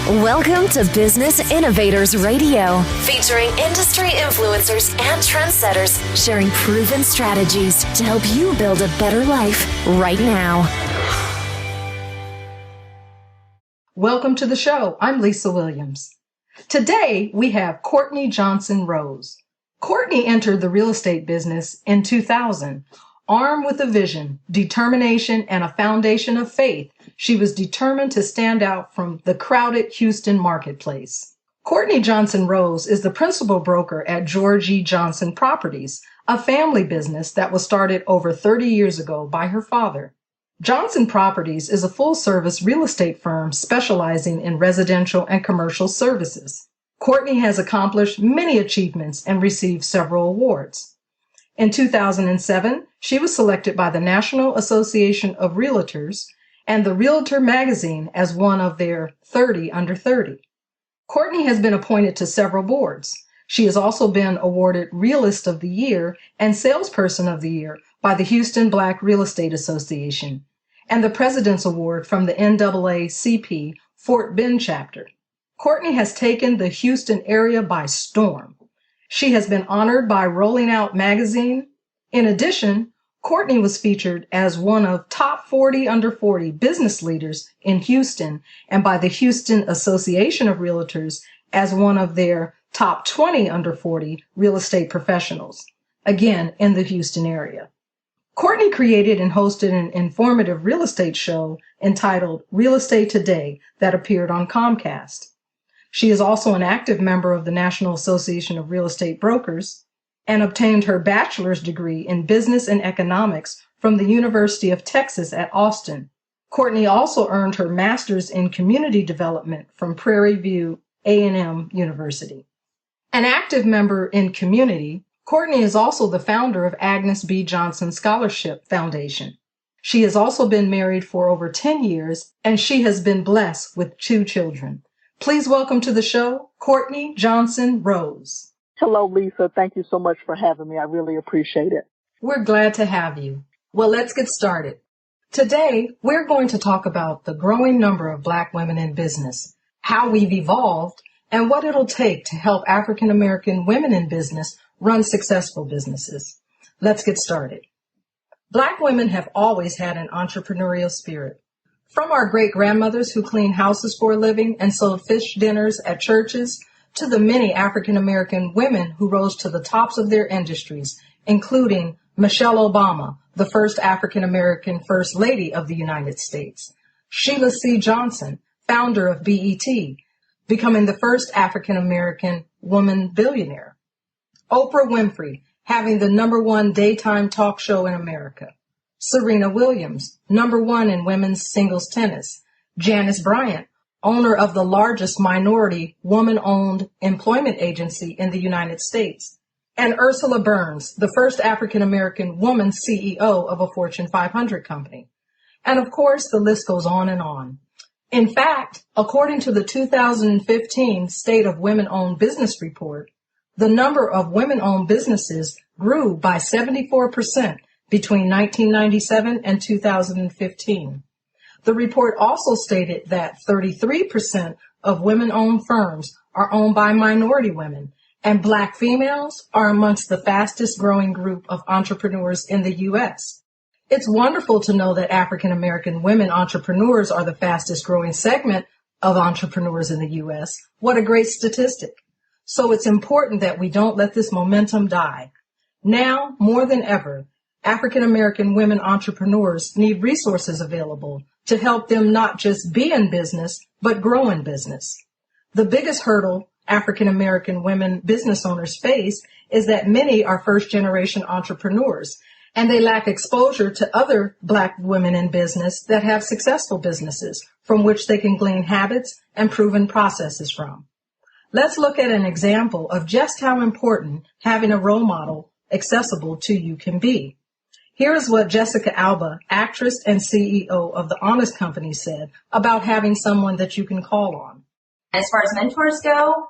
Welcome to Business Innovators Radio, featuring industry influencers and trendsetters sharing proven strategies to help you build a better life right now. Welcome to the show. I'm Lisa Williams. Today, we have Courtney Johnson Rose. Courtney entered the real estate business in 2000. Armed with a vision, determination, and a foundation of faith, she was determined to stand out from the crowded Houston marketplace. Courtney Johnson Rose is the principal broker at George E. Johnson Properties, a family business that was started over 30 years ago by her father. Johnson Properties is a full-service real estate firm specializing in residential and commercial services. Courtney has accomplished many achievements and received several awards. In 2007, she was selected by the National Association of Realtors and the Realtor magazine as one of their 30 under 30. Courtney has been appointed to several boards. She has also been awarded Realist of the Year and Salesperson of the Year by the Houston Black Real Estate Association and the President's Award from the NAACP Fort Bend chapter. Courtney has taken the Houston area by storm. She has been honored by Rolling Out magazine. In addition, Courtney was featured as one of top 40 under 40 business leaders in Houston and by the Houston Association of Realtors as one of their top 20 under 40 real estate professionals, again in the Houston area. Courtney created and hosted an informative real estate show entitled Real Estate Today that appeared on Comcast. She is also an active member of the National Association of Real Estate Brokers and obtained her bachelor's degree in business and economics from the University of Texas at Austin. Courtney also earned her master's in community development from Prairie View A&M University. An active member in community, Courtney is also the founder of Agnes B. Johnson Scholarship Foundation. She has also been married for over 10 years, and she has been blessed with 2 children. Please welcome to the show, Courtney Johnson Rose. Hello, Lisa. Thank you so much for having me. I really appreciate it. We're glad to have you. Well, let's get started. Today, we're going to talk about the growing number of Black women in business, how we've evolved, and what it'll take to help African American women in business run successful businesses. Let's get started. Black women have always had an entrepreneurial spirit. From our great-grandmothers who cleaned houses for a living and sold fish dinners at churches, to the many African-American women who rose to the tops of their industries, including Michelle Obama, the first African-American First Lady of the United States, Sheila C. Johnson, founder of BET, becoming the first African-American woman billionaire, Oprah Winfrey, having the #1 daytime talk show in America, Serena Williams, #1 in women's singles tennis, Janice Bryant, owner of the largest minority woman-owned employment agency in the United States, and Ursula Burns, the first African-American woman CEO of a Fortune 500 company. And of course, the list goes on and on. In fact, according to the 2015 State of Women-Owned Business Report, the number of women-owned businesses grew by 74% between 1997 and 2015. The report also stated that 33% of women-owned firms are owned by minority women, and Black females are amongst the fastest-growing group of entrepreneurs in the U.S. It's wonderful to know that African-American women entrepreneurs are the fastest-growing segment of entrepreneurs in the U.S. What a great statistic. So it's important that we don't let this momentum die. Now, more than ever, African-American women entrepreneurs need resources available to help them not just be in business, but grow in business. The biggest hurdle African-American women business owners face is that many are first-generation entrepreneurs, and they lack exposure to other Black women in business that have successful businesses from which they can glean habits and proven processes from. Let's look at an example of just how important having a role model accessible to you can be. Here is what Jessica Alba, actress and CEO of The Honest Company, said about having someone that you can call on. As far as mentors go,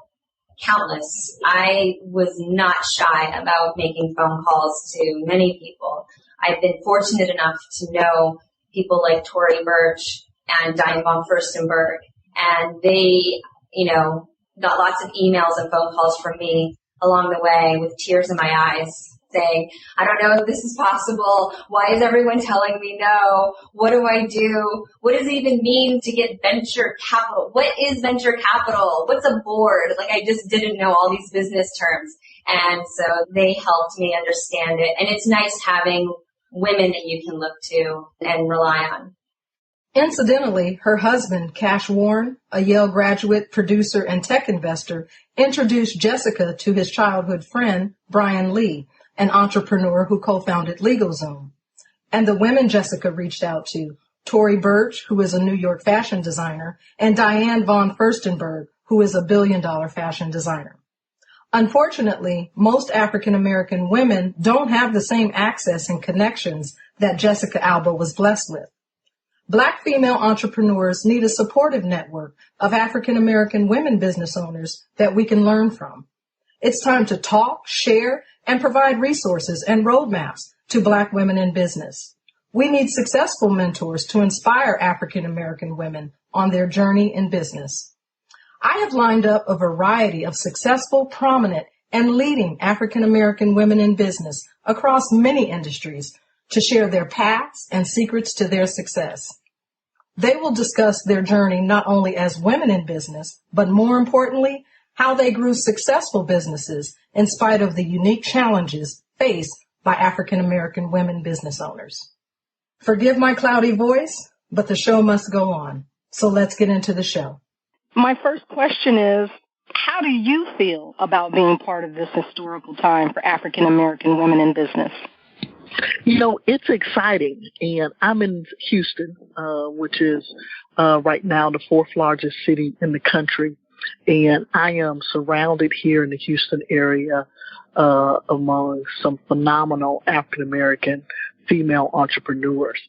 countless. I was not shy about making phone calls to many people. I've been fortunate enough to know people like Tory Burch and Diane von Furstenberg And they, got lots of emails and phone calls from me along the way with tears in my eyes saying, I don't know if this is possible. Why is everyone telling me no? What do I do? What does it even mean to get venture capital? What is venture capital? What's a board? Like, I just didn't know all these business terms. And so they helped me understand it. And it's nice having women that you can look to and rely on. Incidentally, her husband, Cash Warren, a Yale graduate, producer, and tech investor, introduced Jessica to his childhood friend, Brian Lee, an entrepreneur who co-founded LegalZoom. And the women Jessica reached out to, Tory Burch, who is a New York fashion designer, and Diane von Furstenberg, who is a billion-dollar fashion designer. Unfortunately, most African-American women don't have the same access and connections that Jessica Alba was blessed with. Black female entrepreneurs need a supportive network of African-American women business owners that we can learn from. It's time to talk, share, and provide resources and roadmaps to Black women in business. We need successful mentors to inspire African-American women on their journey in business. I have lined up a variety of successful, prominent, and leading African-American women in business across many industries to share their paths and secrets to their success. They will discuss their journey not only as women in business, but more importantly, how they grew successful businesses in spite of the unique challenges faced by African-American women business owners. Forgive my cloudy voice, but the show must go on. So let's get into the show. My first question is, how do you feel about being part of this historical time for African-American women in business? It's exciting, and I'm in Houston, which is right now the fourth largest city in the country, and I am surrounded here in the Houston area among some phenomenal African-American female entrepreneurs.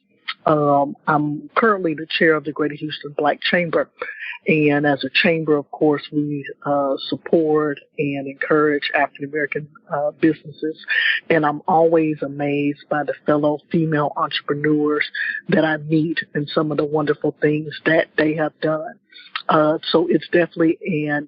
I'm currently the chair of the Greater Houston Black Chamber, and as a chamber, of course, we support and encourage African-American businesses, and I'm always amazed by the fellow female entrepreneurs that I meet and some of the wonderful things that they have done. So it's definitely an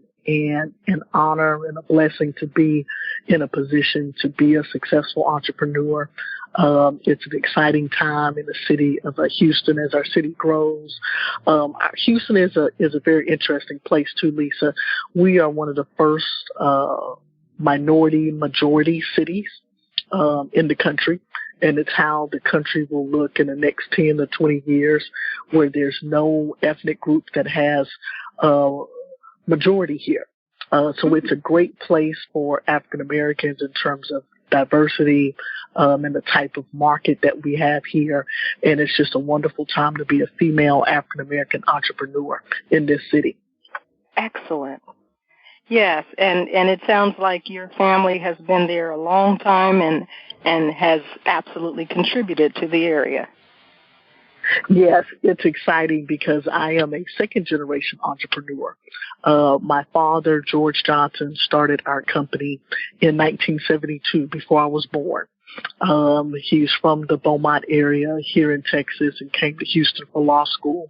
honor and a blessing to be in a position to be a successful entrepreneur. It's an exciting time in the city of Houston as our city grows. Houston is a very interesting place too, Lisa. We are one of the first majority cities in the country, and it's how the country will look in the next 10 to 20 years, where there's no ethnic group that has majority here. So it's a great place for African Americans in terms of diversity and the type of market that we have here. And it's just a wonderful time to be a female African American entrepreneur in this city. Excellent. Yes, and it sounds like your family has been there a long time and has absolutely contributed to the area. Yes, it's exciting because I am a second-generation entrepreneur. My father, George Johnson, started our company in 1972, before I was born. He's from the Beaumont area here in Texas and came to Houston for law school.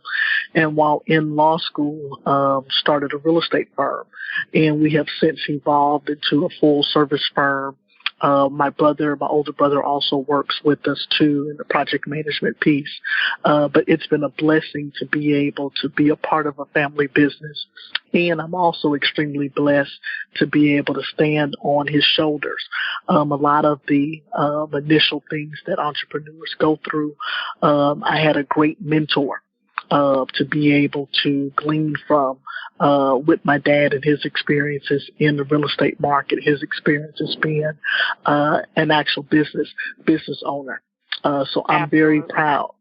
And while in law school, started a real estate firm. And we have since evolved into a full-service firm. My older brother also works with us too in the project management piece. But it's been a blessing to be able to be a part of a family business. And I'm also extremely blessed to be able to stand on his shoulders. A lot of the initial things that entrepreneurs go through, I had a great mentor to be able to glean from with my dad and his experiences in the real estate market, his experiences being an actual business owner. So I'm very proud.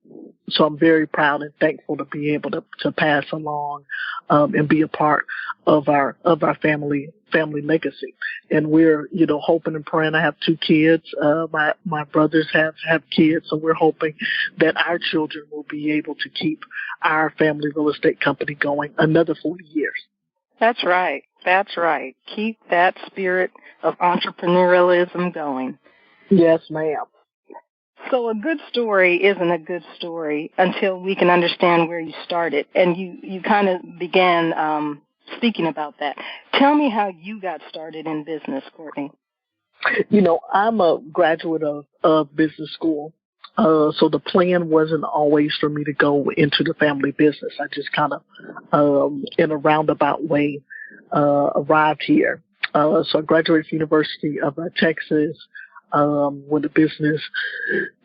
So I'm very proud and thankful to be able to pass along and be a part of our family legacy. And we're, hoping and praying. I have 2 kids. My brothers have kids, so we're hoping that our children will be able to keep our family real estate company going another 40 years. That's right. That's right. Keep that spirit of entrepreneurialism going. Yes, ma'am. So a good story isn't a good story until we can understand where you started. And you kind of began speaking about that. Tell me how you got started in business, Courtney. I'm a graduate of business school. So the plan wasn't always for me to go into the family business. I just kind of, in a roundabout way, arrived here. So I graduated from University of Texas with a business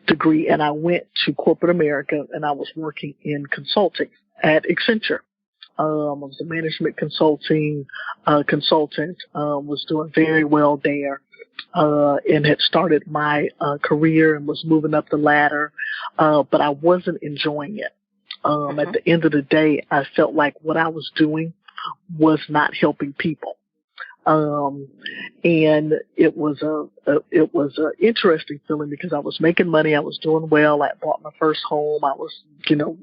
degree, and I went to corporate America, and I was working in consulting at Accenture. I was a management consulting consultant, was doing very well there, and had started my career and was moving up the ladder, but I wasn't enjoying it. At the end of the day, I felt like what I was doing was not helping people. And it was a interesting feeling because I was making money. I was doing well. I bought my first home. I was,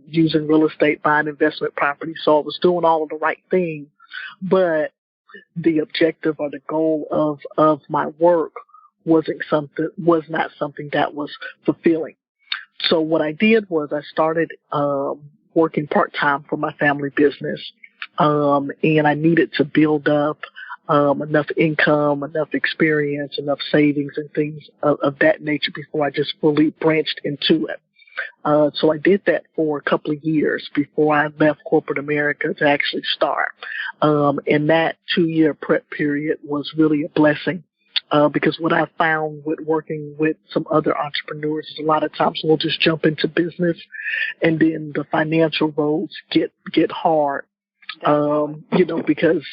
using real estate, buying investment property. So I was doing all of the right things, but the objective or the goal of my work was not something that was fulfilling. So what I did was I started, working part-time for my family business. And I needed to build up enough income, enough experience, enough savings and things of that nature before I just fully branched into it. So I did that for a couple of years before I left corporate America to actually start. And that 2-year prep period was really a blessing. Because what I found with working with some other entrepreneurs is a lot of times we'll just jump into business and then the financial roads get hard. Because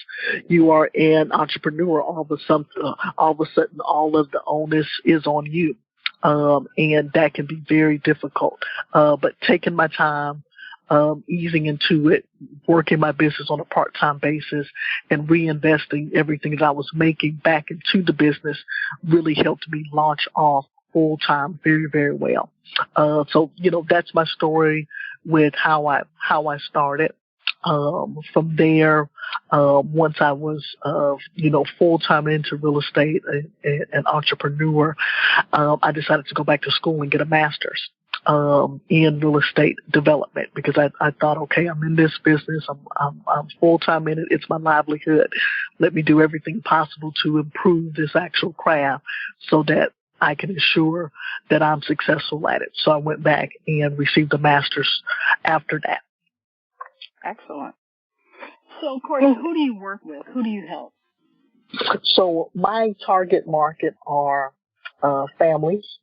you are an entrepreneur, all of a sudden, all of the onus is on you. And that can be very difficult. But taking my time, easing into it, working my business on a part-time basis and reinvesting everything that I was making back into the business really helped me launch off full-time very, very well. So, that's my story with how I started. From there, once I was, full-time into real estate, an entrepreneur, I decided to go back to school and get a master's, in real estate development because I thought, okay, I'm in this business. I'm full-time in it. It's my livelihood. Let me do everything possible to improve this actual craft so that I can ensure that I'm successful at it. So I went back and received a master's after that. Excellent. So, Courtney, who do you work with? Who do you help? So my target market are families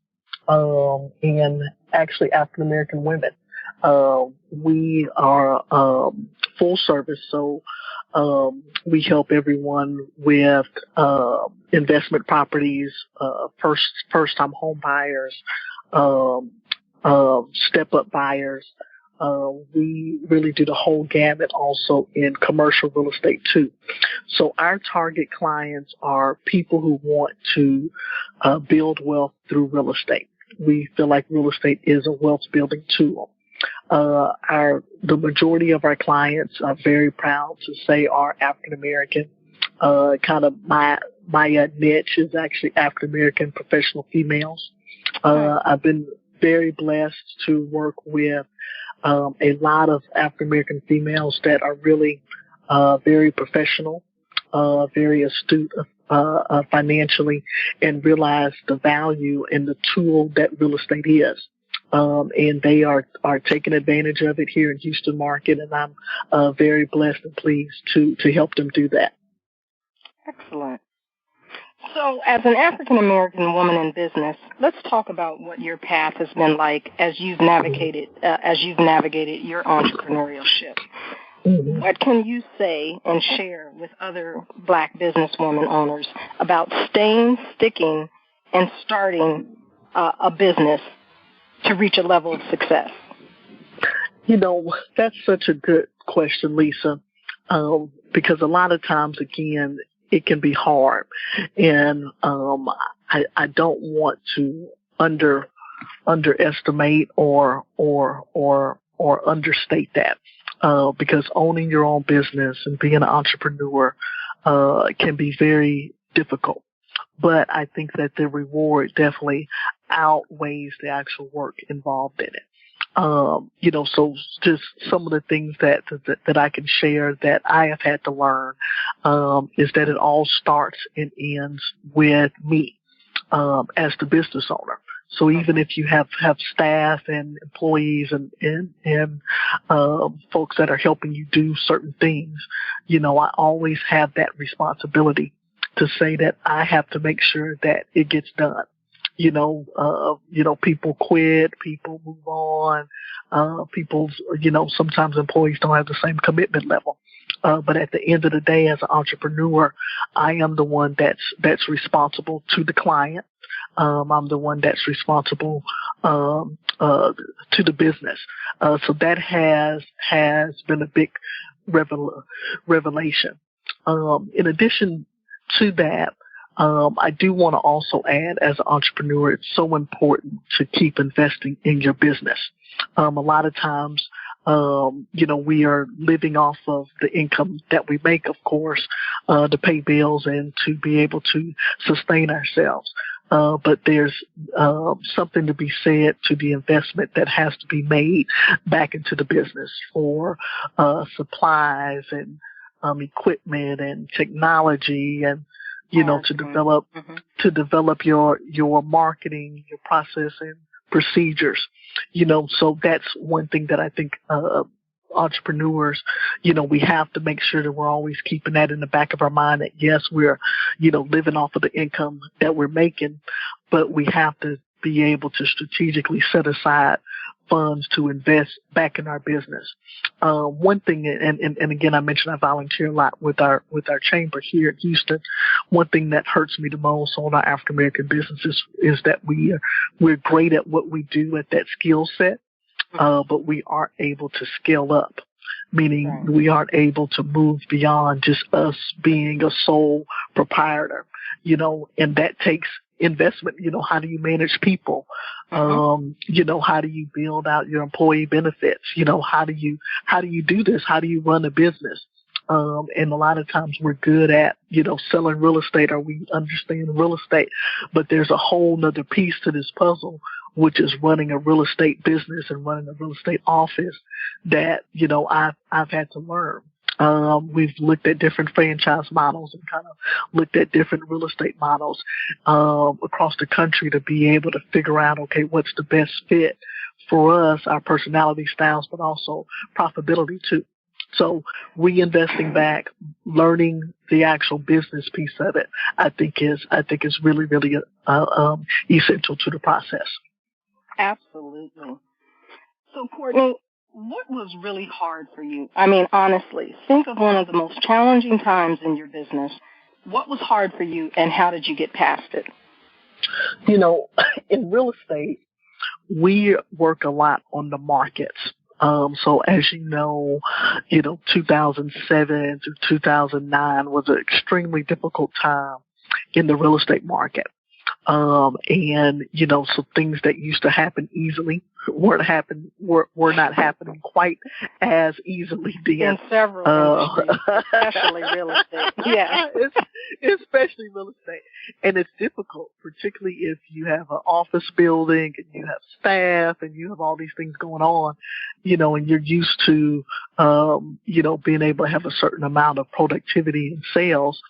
and actually African American women. We are full service, so we help everyone with investment properties, first time home buyers, step up buyers. We really do the whole gamut also in commercial real estate too. So our target clients are people who want to build wealth through real estate. We feel like real estate is a wealth building tool. The majority of our clients are very proud to say are African American. Kind of my niche is actually African American professional females. I've been very blessed to work with a lot of African American females that are really very professional, very astute financially, and realize the value and the tool that real estate is. And they are taking advantage of it here in Houston market, and I'm very blessed and pleased to help them do that. Excellent. So, as an African American woman in business, let's talk about what your path has been like as you've navigated your entrepreneurship. Mm-hmm. What can you say and share with other Black businesswomen owners about sticking, and starting a business to reach a level of success? That's such a good question, Lisa, because a lot of times, again, it can be hard, and I don't want to underestimate or understate that, because owning your own business and being an entrepreneur can be very difficult. but I think that the reward definitely outweighs the actual work involved in it. So just some of the things that I can share that I have had to learn, is that it all starts and ends with me, as the business owner. So even if you have staff and employees and folks that are helping you do certain things, I always have that responsibility to say that I have to make sure that it gets done. People quit, people move on, sometimes employees don't have the same commitment level. But at the end of the day, as an entrepreneur, I am the one that's responsible to the client. I'm the one that's responsible to the business. So that has been a big revelation. In addition to that, I do want to also add, as an entrepreneur, it's so important to keep investing in your business. A lot of times, we are living off of the income that we make, of course, to pay bills and to be able to sustain ourselves. But there's something to be said to the investment that has to be made back into the business for supplies and equipment and technology and to develop your marketing, your process and procedures. So that's one thing that I think entrepreneurs, we have to make sure that we're always keeping that in the back of our mind, that yes, we're, living off of the income that we're making, but we have to be able to strategically set aside funds to invest back in our business. One thing, and again, I mentioned I volunteer a lot with our chamber here in Houston. One thing that hurts me the most on our African American businesses is that we're great at what we do at that skill set, but we aren't able to scale up. Meaning we aren't able to move beyond just us being a sole proprietor, and that takes investment. How do you manage people? How do you build out your employee benefits? How do you do this? How do you run a business? And a lot of times we're good at, selling real estate, or we understand real estate, but there's a whole nother piece to this puzzle, which is running a real estate business and running a real estate office that, I've had to learn. We've looked at different franchise models and kind of looked at different real estate models across the country to be able to figure out, okay, what's the best fit for us, our personality styles, but also profitability too. So reinvesting back, learning the actual business piece of it, I think is really, really essential to the process. Absolutely. So, Courtney, what was really hard for you? I mean, honestly, think of one of the most challenging times in your business. What was hard for you, and how did you get past it? In real estate, we work a lot on the markets. So as 2007 through 2009 was an extremely difficult time in the real estate market. So things that used to happen easily were not happening quite as easily then. In several industries, especially real estate. Yeah. Especially real estate. And it's difficult, particularly if you have an office building and you have staff and you have all these things going on, and you're used to, being able to have a certain amount of productivity and sales.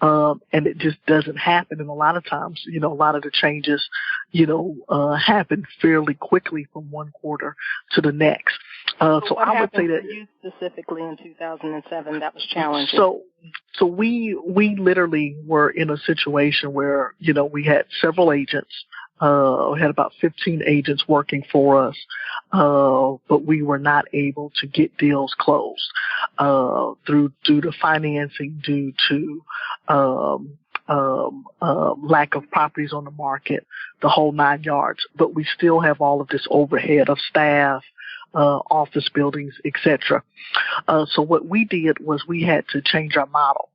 And it just doesn't happen. And a lot of times, a lot of the changes, happen fairly quickly from one quarter to the next. So I would say that for you specifically in 2007, that was challenging. So we literally were in a situation where, we had several agents. We had about 15 agents working for us, but we were not able to get deals closed due to financing, due to lack of properties on the market, the whole 9 yards. But we still have all of this overhead of staff, office buildings, etc. So what we did was we had to change our model.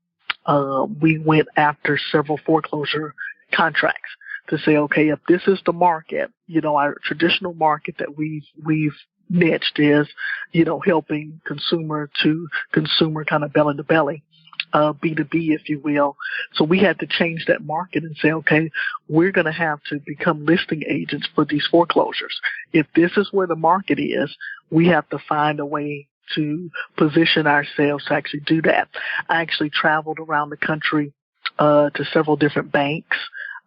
We went after several foreclosure contracts to say, okay, if this is the market, our traditional market that we've niched is, helping consumer to consumer, kind of belly to belly. B2B, if you will. So we had to change that market and say, okay, we're going to have to become listing agents for these foreclosures. If this is where the market is, we have to find a way to position ourselves to actually do that. I actually traveled around the country to several different banks,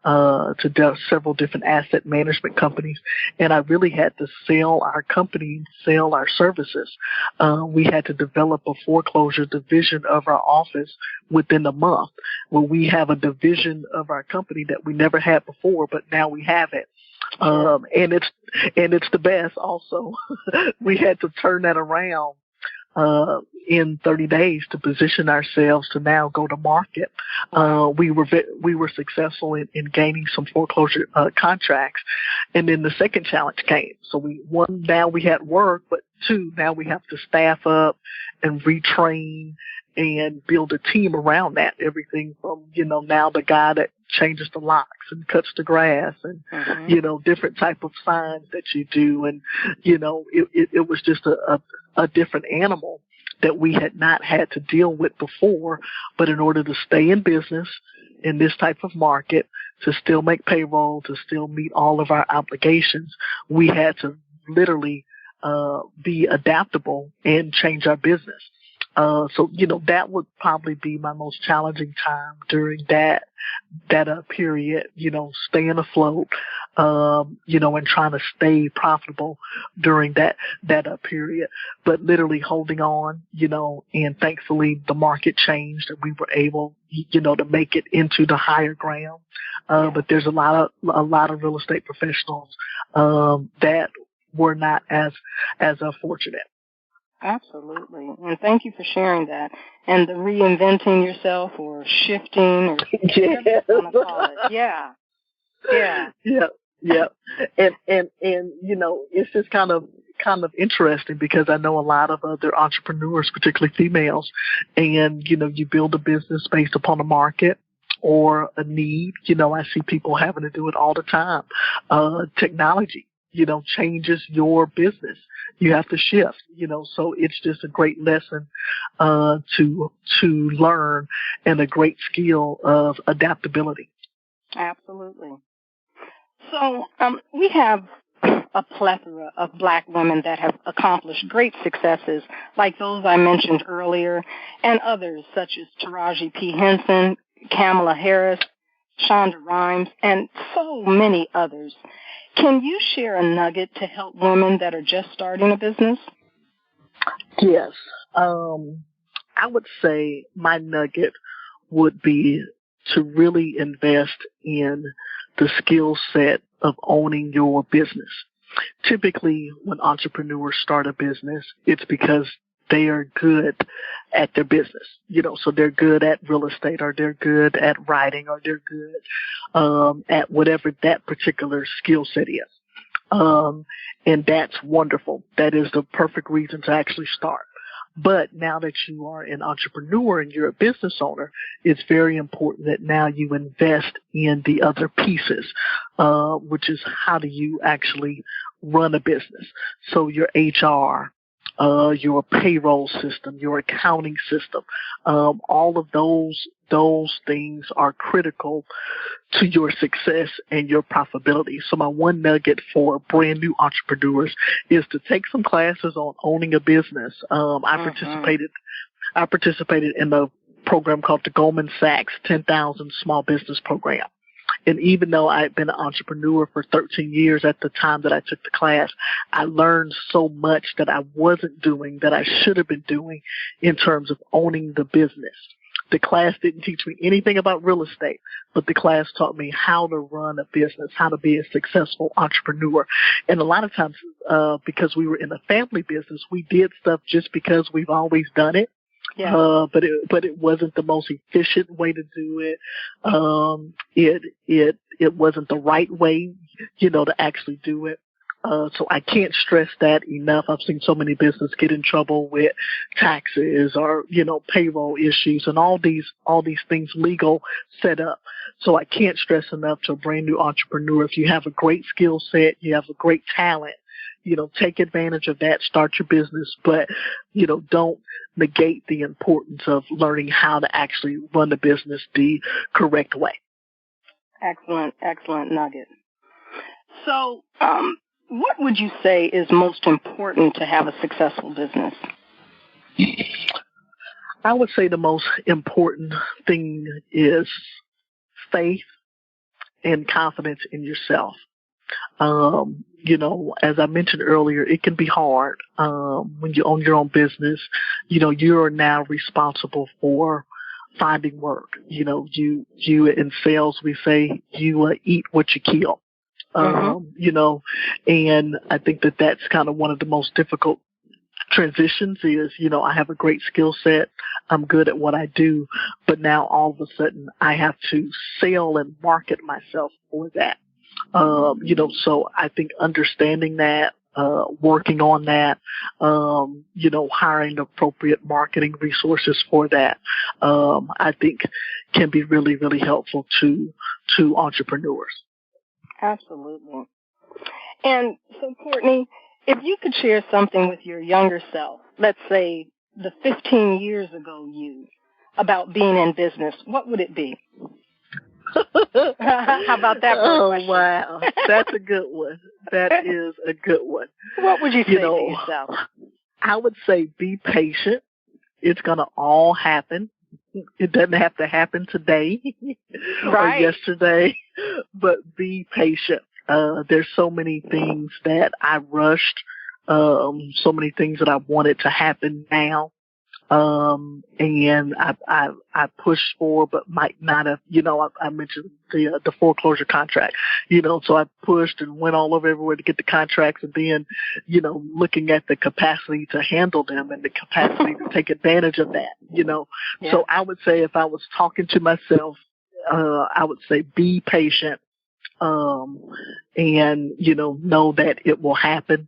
to several different asset management companies, and I really had to sell our company, sell our services. We had to develop a foreclosure division of our office within a month, where we have a division of our company that we never had before, but now we have it. And it's the best also. We had to turn that around in 30 days to position ourselves to now go to market. We were successful in gaining some foreclosure contracts, and then the second challenge came. So now we had work, but two, now we have to staff up and retrain and build a team around that. Everything from, now the guy that changes the locks and cuts the grass and, different type of signs that you do. And, it was just a different animal that we had not had to deal with before. But in order to stay in business in this type of market, to still make payroll, to still meet all of our obligations, we had to literally be adaptable and change our business. So that would probably be my most challenging time during that period, staying afloat, and trying to stay profitable during that period, but literally holding on, and thankfully the market changed and we were able, to make it into the higher ground. But there's a lot of real estate professionals, that were not as fortunate. Absolutely. And thank you for sharing that. And the reinventing yourself or shifting or whatever you want to call it. Yeah. And it's just kind of interesting because I know a lot of other entrepreneurs, particularly females, and, you build a business based upon a market or a need. I see people having to do it all the time. Technology, changes your business. You have to shift, so it's just a great lesson to learn and a great skill of adaptability. Absolutely. So we have a plethora of Black women that have accomplished great successes, like those I mentioned earlier, and others such as Taraji P. Henson, Kamala Harris, Shonda Rhimes, and so many others. Can you share a nugget to help women that are just starting a business? Yes. I would say my nugget would be to really invest in the skill set of owning your business. Typically, when entrepreneurs start a business, it's because they are good at their business, so they're good at real estate, or they're good at writing, or they're good at whatever that particular skill set is. And that's wonderful. That is the perfect reason to actually start. But now that you are an entrepreneur and you're a business owner, it's very important that now you invest in the other pieces, which is how do you actually run a business. So your HR, your payroll system, your accounting system, all of those things are critical to your success and your profitability. So my one nugget for brand new entrepreneurs is to take some classes on owning a business. I participated in a program called the Goldman Sachs 10,000 Small Business Program. And even though I had been an entrepreneur for 13 years at the time that I took the class, I learned so much that I wasn't doing that I should have been doing in terms of owning the business. The class didn't teach me anything about real estate, but the class taught me how to run a business, how to be a successful entrepreneur. And a lot of times, because we were in a family business, we did stuff just because we've always done it. Yeah. But it wasn't the most efficient way to do it. It wasn't the right way, to actually do it. So I can't stress that enough. I've seen so many businesses get in trouble with taxes or, payroll issues and all these things legal set up. So I can't stress enough to a brand new entrepreneur. If you have a great skill set, you have a great talent, take advantage of that, start your business, but, don't negate the importance of learning how to actually run the business the correct way. Excellent nugget. So, what would you say is most important to have a successful business? I would say the most important thing is faith and confidence in yourself. As I mentioned earlier, it can be hard when you own your own business. You are now responsible for finding work. You in sales, we say you eat what you kill. And I think that that's kind of one of the most difficult transitions is, I have a great skill set. I'm good at what I do, but now all of a sudden I have to sell and market myself for that. So I think understanding that, working on that, hiring appropriate marketing resources for that, I think can be really, really helpful to entrepreneurs. Absolutely. And so, Courtney, if you could share something with your younger self, let's say the 15 years ago you, about being in business, what would it be? How about that? Oh, wow. That's a good one. That is a good one. What would you say to yourself? I would say be patient. It's going to all happen. It doesn't have to happen today or yesterday, but be patient. There's so many things that I rushed, so many things that I wanted to happen now. And I pushed for, but might not have, I mentioned the foreclosure contract, so I pushed and went all over everywhere to get the contracts and then, looking at the capacity to handle them and the capacity to take advantage of that, Yeah. So I would say if I was talking to myself, I would say be patient, and, know that it will happen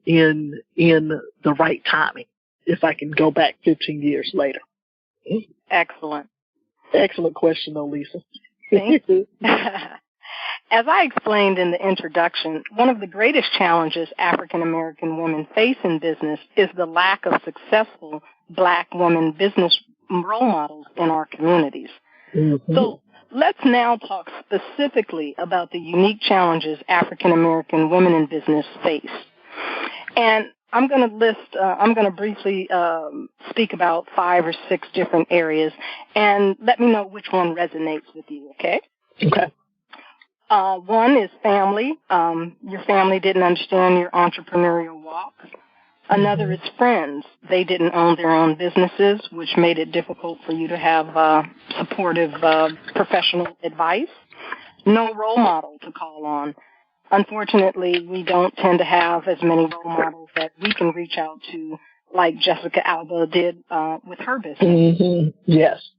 in the right timing. If I can go back 15 years later. Excellent. Excellent question, though, Lisa. Thank you. As I explained in the introduction, one of the greatest challenges African American women face in business is the lack of successful Black women business role models in our communities. Mm-hmm. So let's now talk specifically about the unique challenges African American women in business face. And I'm going to briefly speak about 5 or 6 different areas, and let me know which one resonates with you, okay? Okay. One is family. Your family didn't understand your entrepreneurial walk. Another is friends. They didn't own their own businesses, which made it difficult for you to have supportive professional advice. No role model to call on. Unfortunately, we don't tend to have as many role models that we can reach out to like Jessica Alba did with her business. Mm-hmm. Yes.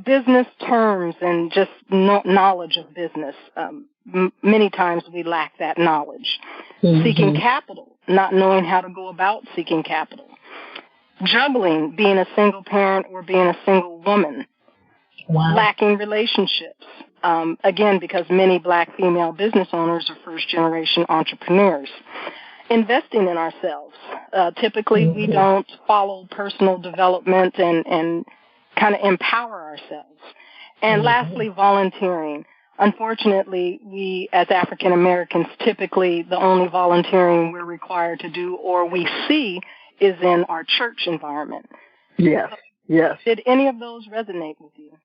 Business terms and just knowledge of business. Many times we lack that knowledge. Mm-hmm. Seeking capital, not knowing how to go about seeking capital. Juggling, being a single parent or being a single woman. Wow. Lacking relationships. Again, because many Black female business owners are first-generation entrepreneurs. Investing in ourselves. Typically, we don't follow personal development and kind of empower ourselves. And lastly, volunteering. Unfortunately, we as African Americans, typically the only volunteering we're required to do or we see is in our church environment. Yes, yes. Did any of those resonate with you?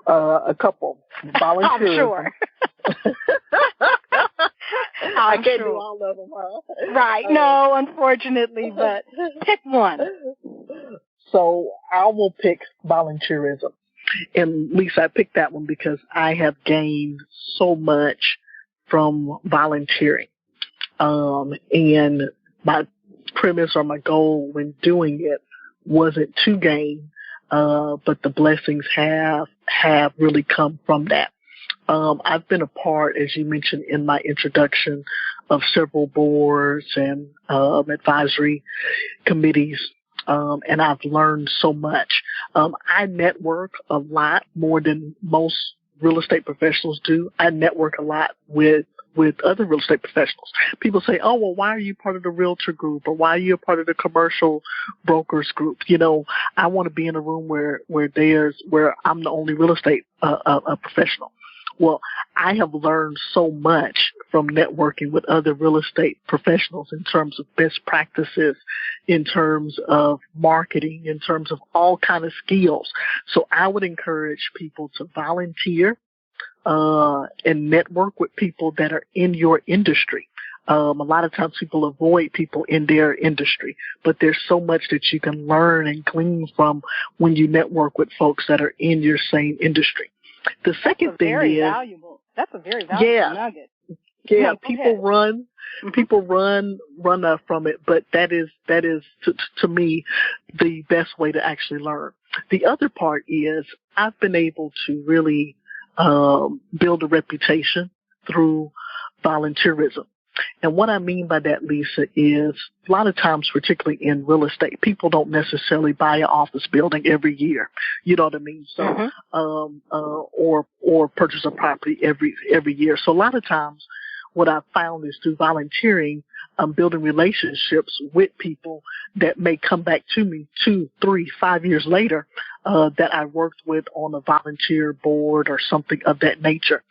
A couple. Volunteering. I'm sure. I can't do all of them, huh? Right. No, unfortunately, but pick one. So I will pick volunteerism. And Lisa, I picked that one because I have gained so much from volunteering. And my premise or my goal when doing it wasn't to gain, but the blessings have really come from that. I've been a part, as you mentioned in my introduction, of several boards and advisory committees, and I've learned so much. I network a lot more than most real estate professionals do. I network a lot with with other real estate professionals. People say, oh, well, why are you part of the realtor group, or why are you a part of the commercial brokers group? You know, I want to be in a room where I'm the only real estate professional. Well, I have learned so much from networking with other real estate professionals in terms of best practices, in terms of marketing, in terms of all kind of skills. So I would encourage people to volunteer and network with people that are in your industry. A lot of times people avoid people in their industry, but there's so much that you can learn and glean from when you network with folks that are in your same industry. The second thing is that's a very valuable nugget. Yeah, people run from it, but that is to me the best way to actually learn. The other part is I've been able to really build a reputation through volunteerism. And what I mean by that, Lisa, is a lot of times, particularly in real estate, people don't necessarily buy an office building every year. You know what I mean? So, or purchase a property every year. So a lot of times what I've found is through volunteering, I'm building relationships with people that may come back to me 2, 3, 5 years later, that I worked with on a volunteer board or something of that nature.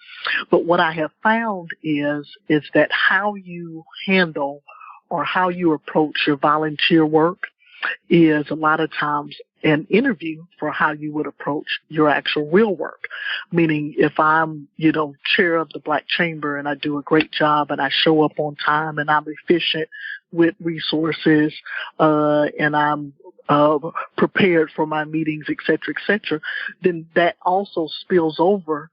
But what I have found is that how you handle or how you approach your volunteer work is a lot of times an interview for how you would approach your actual real work. Meaning if I'm, chair of the Black Chamber and I do a great job and I show up on time and I'm efficient with resources, and I'm prepared for my meetings, et cetera, then that also spills over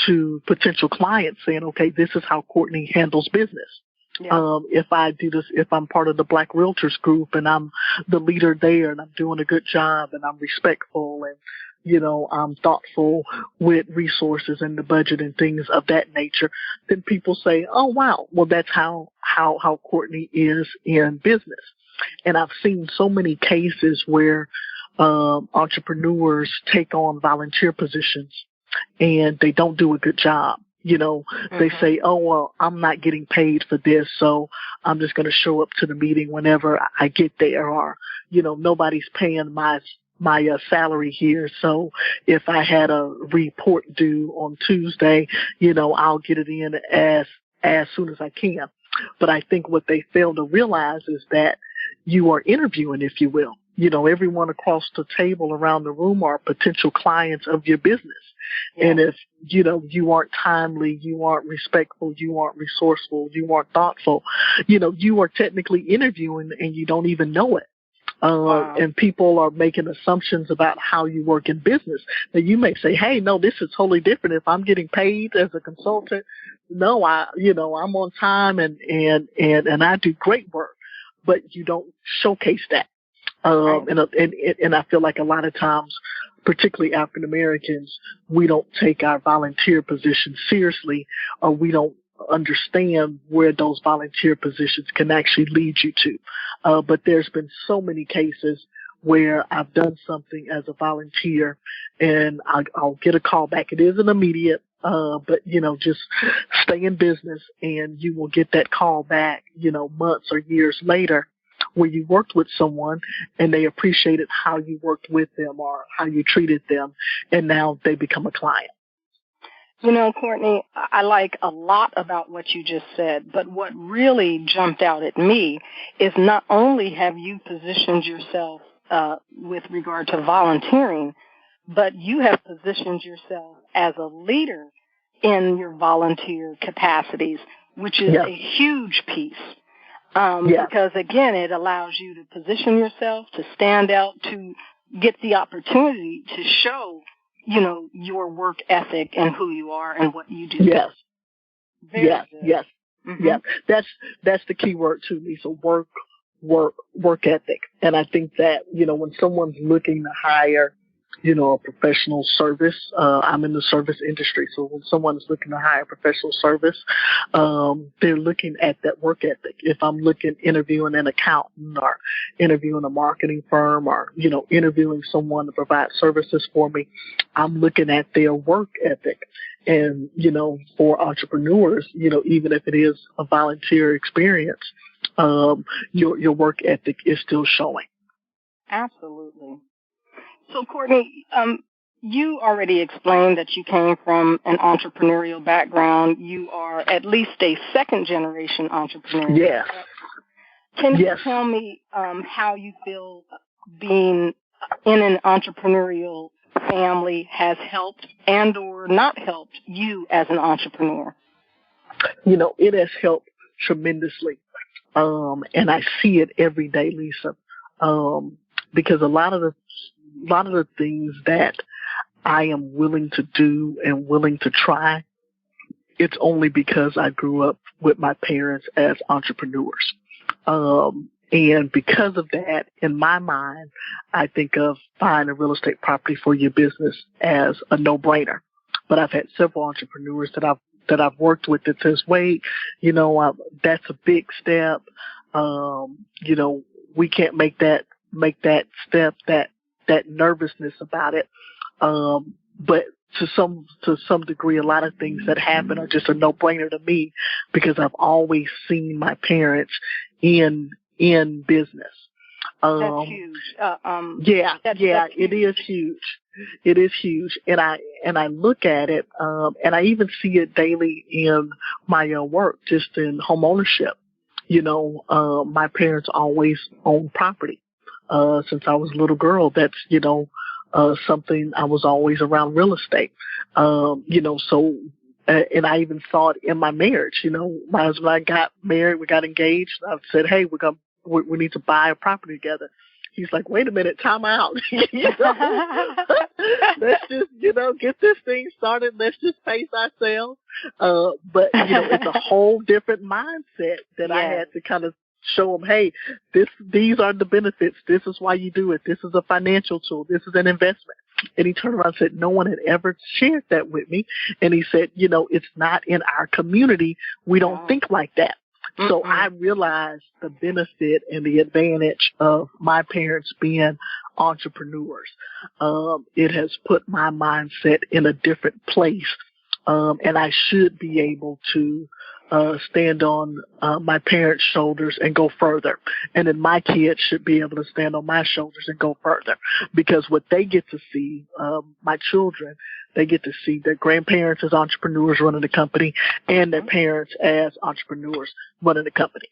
to potential clients saying, okay, this is how Courtney handles business. Yeah. If I do this, if I'm part of the Black Realtors group and I'm the leader there and I'm doing a good job and I'm respectful and, I'm thoughtful with resources and the budget and things of that nature, then people say, oh, wow, well, that's how Courtney is in business. And I've seen so many cases where entrepreneurs take on volunteer positions and they don't do a good job. They say, oh, well, I'm not getting paid for this, so I'm just going to show up to the meeting whenever I get there, or, nobody's paying my salary here, so if I had a report due on Tuesday, I'll get it in as soon as I can. But I think what they fail to realize is that you are interviewing, if you will. Everyone across the table around the room are potential clients of your business. Yeah. And if, you aren't timely, you aren't respectful, you aren't resourceful, you aren't thoughtful, you are technically interviewing and you don't even know it. Wow. And people are making assumptions about how you work in business. Now you may say, hey, no, this is totally different. If I'm getting paid as a consultant, no, I'm on time and I do great work, but you don't showcase that. And I feel like a lot of times, particularly African Americans, we don't take our volunteer positions seriously, or we don't understand where those volunteer positions can actually lead you to. But there's been so many cases where I've done something as a volunteer and I'll get a call back. It isn't immediate, but just stay in business and you will get that call back, months or years later, where you worked with someone and they appreciated how you worked with them or how you treated them, and now they become a client. Courtney, I like a lot about what you just said, but what really jumped out at me is not only have you positioned yourself with regard to volunteering, but you have positioned yourself as a leader in your volunteer capacities, which is a huge piece. Because, again, it allows you to position yourself, to stand out, to get the opportunity to show, your work ethic and who you are and what you do. Yes. Very good. Yes. Mm-hmm. Yeah. That's the key word to me. So work ethic. And I think that, when someone's looking to hire, a professional service, I'm in the service industry. So when someone is looking to hire professional service, they're looking at that work ethic. If I'm interviewing an accountant or interviewing a marketing firm or, interviewing someone to provide services for me, I'm looking at their work ethic. And, for entrepreneurs, even if it is a volunteer experience, your work ethic is still showing. Absolutely. So, Courtney, you already explained that you came from an entrepreneurial background. You are at least a second-generation entrepreneur. Yes. Can you tell me how you feel being in an entrepreneurial family has helped and or not helped you as an entrepreneur? It has helped tremendously. And I see it every day, Lisa. Because a lot of the things that I am willing to do and willing to try, it's only because I grew up with my parents as entrepreneurs. And because of that, in my mind, I think of buying a real estate property for your business as a no-brainer. But I've had several entrepreneurs that I've worked with that says, wait, that's a big step. We can't make that step, that nervousness about it. But to some degree, a lot of things that happen are just a no-brainer to me because I've always seen my parents in business. That's huge. It is huge. It is huge. And I look at it, and I even see it daily in my work, just in home ownership. My parents always owned property. Since I was a little girl, that's, something I was always around real estate. And I even saw it in my marriage. My husband and I got married, we got engaged. I said, hey, we need to buy a property together. He's like, wait a minute, time out. Let's just, get this thing started. Let's just pace ourselves. But, it's a whole different mindset that I had to kind of show him, hey, these are the benefits. This is why you do it. This is a financial tool. This is an investment. And he turned around and said, no one had ever shared that with me. And he said, it's not in our community. We don't think like that. So I realized the benefit and the advantage of my parents being entrepreneurs. It has put my mindset in a different place. And I should be able to stand on my parents' shoulders and go further. And then my kids should be able to stand on my shoulders and go further. Because what they get to see, my children, they get to see their grandparents as entrepreneurs running the company and their parents as entrepreneurs running the company.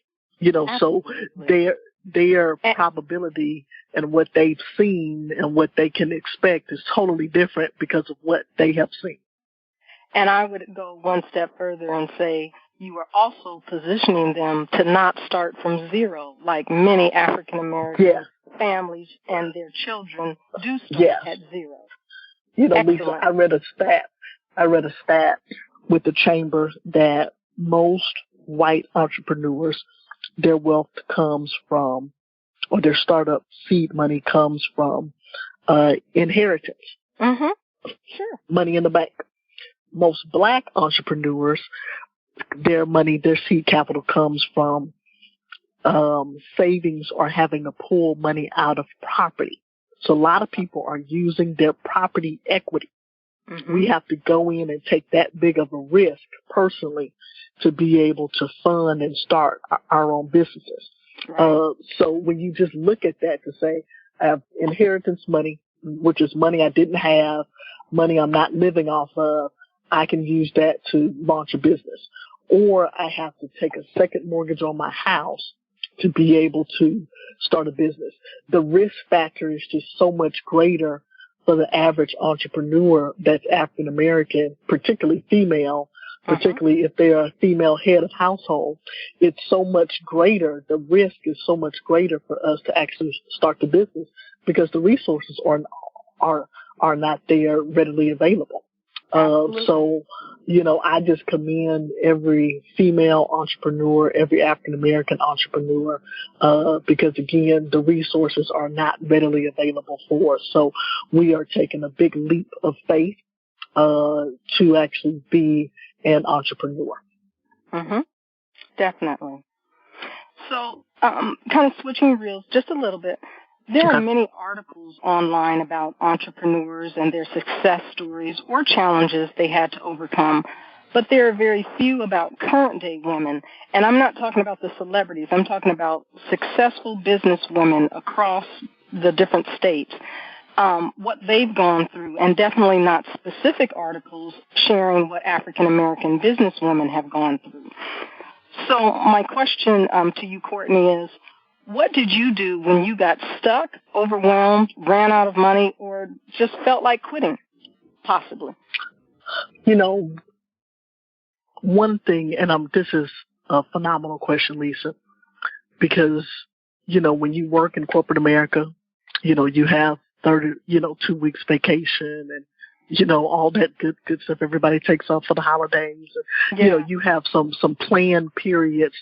So their probability and what they've seen and what they can expect is totally different because of what they have seen. And I would go one step further and say you are also positioning them to not start from zero, like many African-American families and their children do start at zero. Lisa, I read a stat with the chamber that most white entrepreneurs, their wealth comes from, or their startup seed money comes from inheritance. Mm-hmm. Sure. Money in the bank. Most black entrepreneurs, their seed capital comes from savings or having to pull money out of property. So a lot of people are using their property equity. Mm-hmm. We have to go in and take that big of a risk personally to be able to fund and start our own businesses. Right. So when you just look at that to say, I have inheritance money, which is money I didn't have, money I'm not living off of, I can use that to launch a business. Or I have to take a second mortgage on my house to be able to start a business. The risk factor is just so much greater for the average entrepreneur that's African American, particularly female, particularly if they are a female head of household. It's so much greater. The risk is so much greater for us to actually start the business because the resources are not there readily available. So, I just commend every female entrepreneur, every African-American entrepreneur, because again, the resources are not readily available for us. So we are taking a big leap of faith, to actually be an entrepreneur. Mm-hmm. Definitely. So, kind of switching reels just a little bit. There are many articles online about entrepreneurs and their success stories or challenges they had to overcome, but there are very few about current-day women. And I'm not talking about the celebrities. I'm talking about successful business women across the different states, what they've gone through, and definitely not specific articles sharing what African-American businesswomen have gone through. So my question to you, Courtney, is, what did you do when you got stuck, overwhelmed, ran out of money, or just felt like quitting, possibly? You know, one thing, and this is a phenomenal question, Lisa, because, you know, when you work in corporate America, you know, you have 2 weeks vacation and, you know, all that good stuff everybody takes off for the holidays. And, you know, you have some planned periods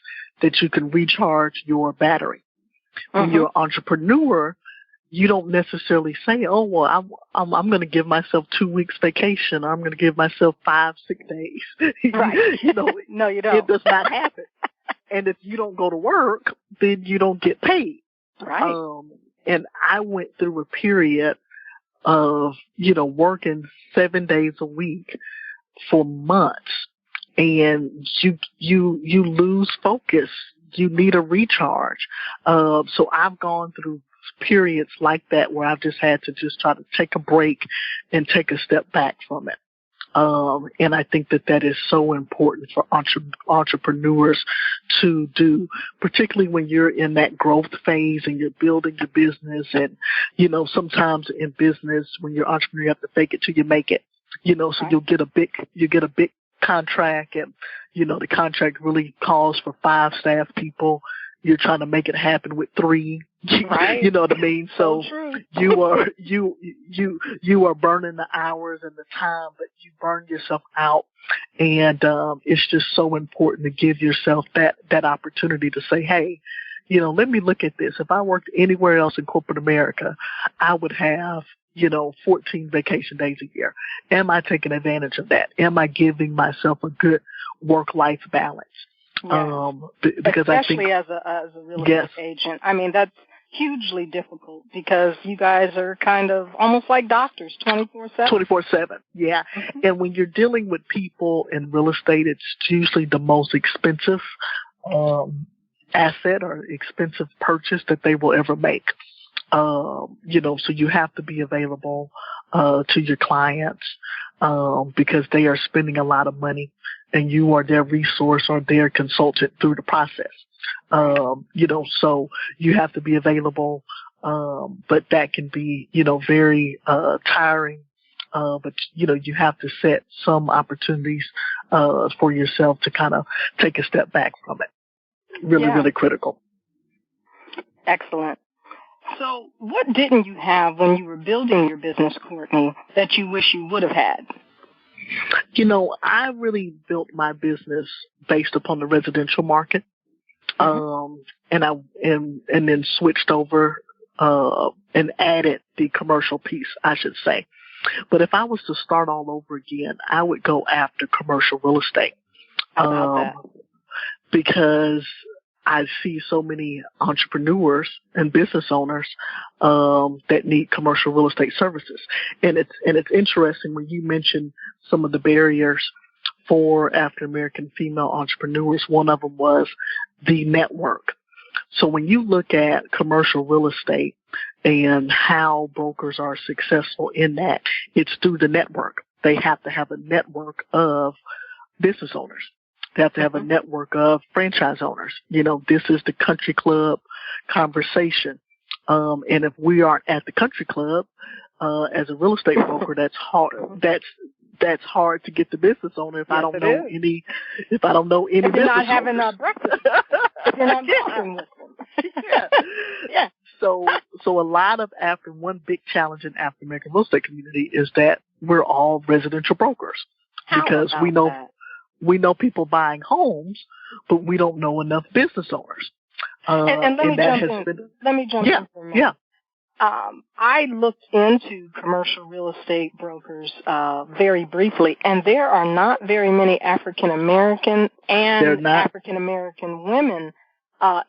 that you can recharge your battery. When you're an entrepreneur, you don't necessarily say, oh, well, I'm going to give myself 2 weeks vacation. Or I'm going to give myself 5 sick days. Right. You know, no, you don't. It does not happen. And if you don't go to work, then you don't get paid. Right. And I went through a period of, you know, working 7 days a week for months, and you lose focus. You need a recharge. So I've gone through periods like that where I've just had to just try to take a break and take a step back from it. And I think that is so important for entrepreneurs to do, particularly when you're in that growth phase and you're building your business. And, you know, sometimes in business, when you're an entrepreneur, you have to fake it till you make it, you know, so you get a big contract, and, you know, the contract really calls for 5 staff people. You're trying to make it happen with 3. Right. You know what I mean? So true. you are burning the hours and the time, but you burn yourself out. And it's just so important to give yourself that opportunity to say, hey, you know, let me look at this. If I worked anywhere else in corporate America, I would have, you know, 14 vacation days a year. Am I taking advantage of that? Am I giving myself a good work-life balance? Yeah. Because especially I think, as a real estate agent. I mean, that's hugely difficult because you guys are kind of almost like doctors, 24/7. 24/7, yeah. Mm-hmm. And when you're dealing with people in real estate, it's usually the most expensive asset or expensive purchase that they will ever make. You know, so you have to be available to your clients because they are spending a lot of money, and you are their resource or their consultant through the process. You know, so you have to be available, but that can be, you know, very tiring. But, you know, you have to set some opportunities for yourself to kind of take a step back from it. Really critical. Excellent. So what didn't you have when you were building your business, Courtney, that you wish you would have had? You know, I really built my business based upon the residential market, and then switched over and added the commercial piece, I should say. But if I was to start all over again, I would go after commercial real estate. How about that? Because I see so many entrepreneurs and business owners that need commercial real estate services. And it's interesting when you mention some of the barriers for African American female entrepreneurs. One of them was the network. So when you look at commercial real estate and how brokers are successful in that, it's through the network. They have to have a network of business owners. They have to have a network of franchise owners. You know, this is the country club conversation. And if we aren't at the country club, as a real estate broker, that's hard. That's hard to get the business owner if I don't know any If business you're not owners. having a breakfast. If you're not talking with them. Yeah. So a lot of one big challenge in African American real estate community is that we're all residential brokers because we know people buying homes, but we don't know enough business owners. And let me jump in for a minute. Yeah. I looked into commercial real estate brokers very briefly, and there are not very many African American and African American women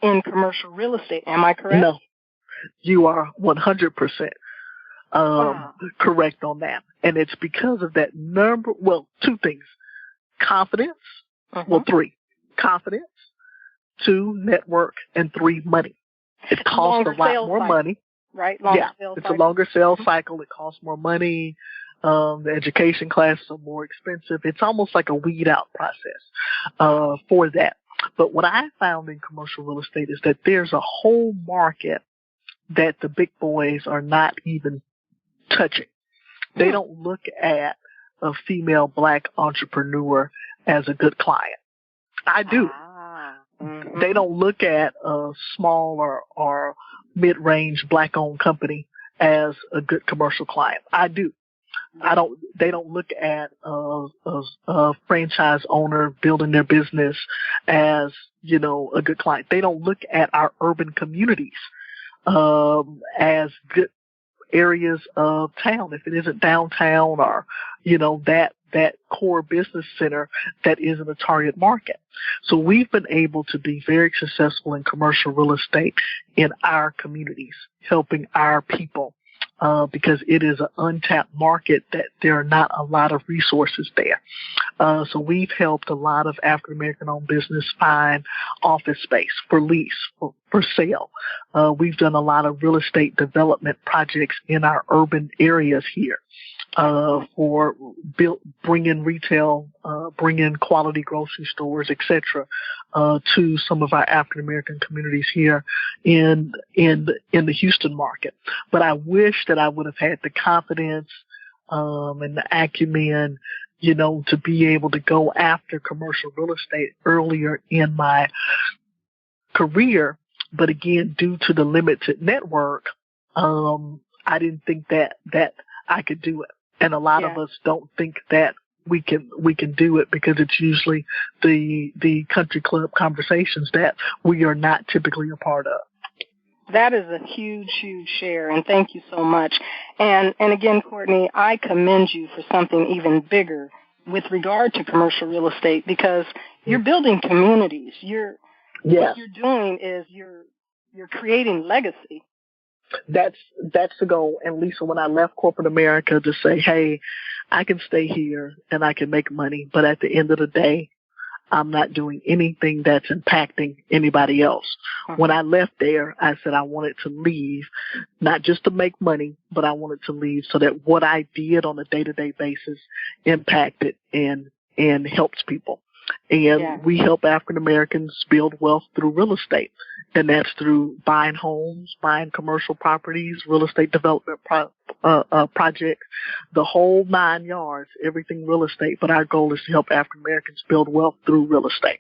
in commercial real estate. Am I correct? You are 100% correct on that. And it's because of that two things. Confidence, three. Confidence, two, network, and three, money. It costs a lot more money. Right? It's a longer sales cycle. It costs more money. The education classes are more expensive. It's almost like a weed out process for that. But what I found in commercial real estate is that there's a whole market that the big boys are not even touching. They don't look at a female black entrepreneur as a good client. I do. They don't look at a small or mid-range black-owned company as a good commercial client. I do. They don't look at a franchise owner building their business as, a good client. They don't look at our urban communities as good areas of town. If it isn't downtown or, that core business center that isn't a target market. So we've been able to be very successful in commercial real estate in our communities, helping our people, because it is an untapped market that there are not a lot of resources there. So we've helped a lot of African American owned business find office space for lease, for sale. We've done a lot of real estate development projects in our urban areas here. For bring in retail, bring in quality grocery stores, etc., to some of our African American communities here in the Houston market. But I wish that I would have had the confidence and the acumen, to be able to go after commercial real estate earlier in my career. But again, due to the limited network, I didn't think that I could do it. And a lot of us don't think that we can do it because it's usually the country club conversations that we are not typically a part of. That is a huge, huge share, and thank you so much. And again, Courtney, I commend you for something even bigger with regard to commercial real estate because you're building communities. What you're doing is you're creating legacy. That's the goal. And Lisa, when I left corporate America to say, hey, I can stay here and I can make money, but at the end of the day, I'm not doing anything that's impacting anybody else. When I left there, I said I wanted to leave, not just to make money, but I wanted to leave so that what I did on a day-to-day basis impacted and helps people. And we help African Americans build wealth through real estate. And that's through buying homes, buying commercial properties, real estate development projects, the whole 9 yards, everything real estate. But our goal is to help African Americans build wealth through real estate.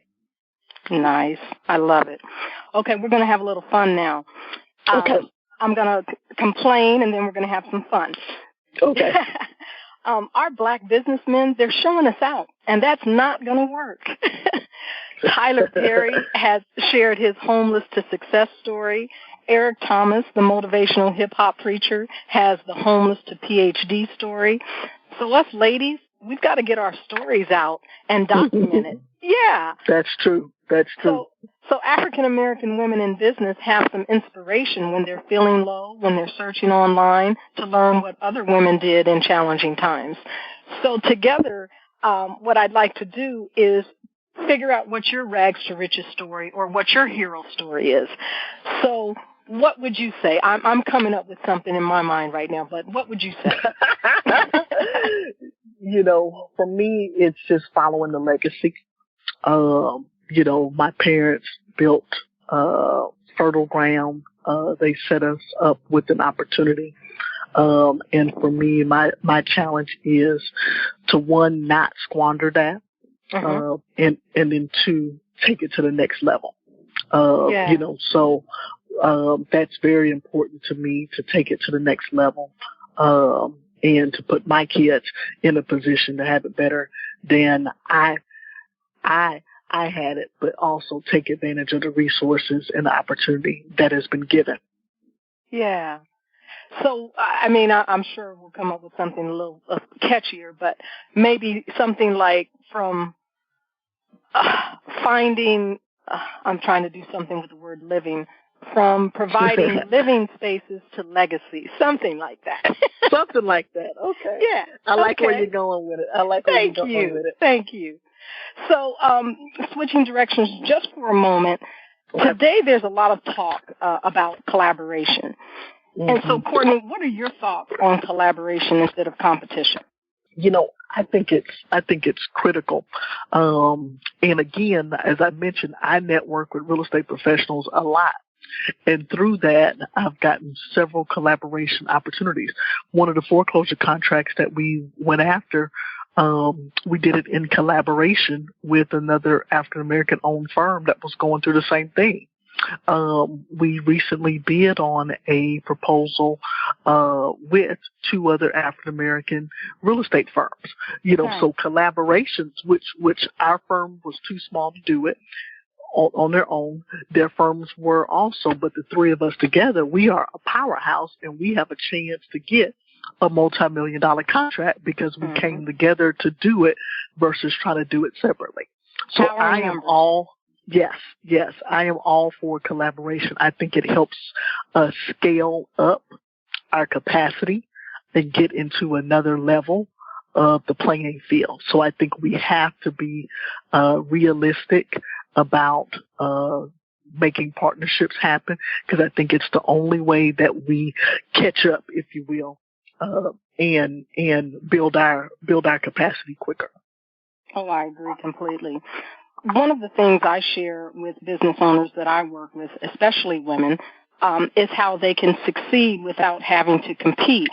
Nice. I love it. Okay, we're going to have a little fun now. Okay. I'm going to complain, and then we're going to have some fun. Okay. Our black businessmen, they're showing us out, and that's not going to work. Tyler Perry has shared his homeless to success story. Eric Thomas, the motivational hip-hop preacher, has the homeless to PhD story. So us ladies, we've got to get our stories out and document it. Yeah. That's true. That's true. So African-American women in business have some inspiration when they're feeling low, when they're searching online to learn what other women did in challenging times. So together, what I'd like to do is figure out what your rags to riches story or what your hero story is. So what would you say? I'm coming up with something in my mind right now, but what would you say? For me, it's just following the legacy. My parents built fertile ground. They set us up with an opportunity. And for me, my challenge is to, one, not squander that. And then two, take it to the next level. So that's very important to me, to take it to the next level, and to put my kids in a position to have it better than I had it, but also take advantage of the resources and the opportunity that has been given. Yeah. So, I'm sure we'll come up with something a little catchier, but maybe something like from finding, I'm trying to do something with the word living, from providing living spaces to legacy, something like that. Something like that. Okay. Yeah. I like where you're going with it. I like where you're going with it. Thank you. So, switching directions just for a moment. Today, there's a lot of talk about collaboration. Mm-hmm. And so, Courtney, what are your thoughts on collaboration instead of competition? You know, I think it's critical. And again, as I mentioned, I network with real estate professionals a lot. And through that, I've gotten several collaboration opportunities. One of the foreclosure contracts that we went after, we did it in collaboration with another African-American owned firm that was going through the same thing. We recently bid on a proposal with two other African-American real estate firms. You know, so collaborations, which our firm was too small to do it on their own. Their firms were also, but the three of us together, we are a powerhouse, and we have a chance to get a multi-million-dollar contract because we came together to do it versus trying to do it separately. So I am all for collaboration. I think it helps us scale up our capacity and get into another level of the playing field. So I think we have to be realistic about making partnerships happen, because I think it's the only way that we catch up, if you will, and build our capacity quicker. Oh, I agree completely. One of the things I share with business owners that I work with, especially women, is how they can succeed without having to compete.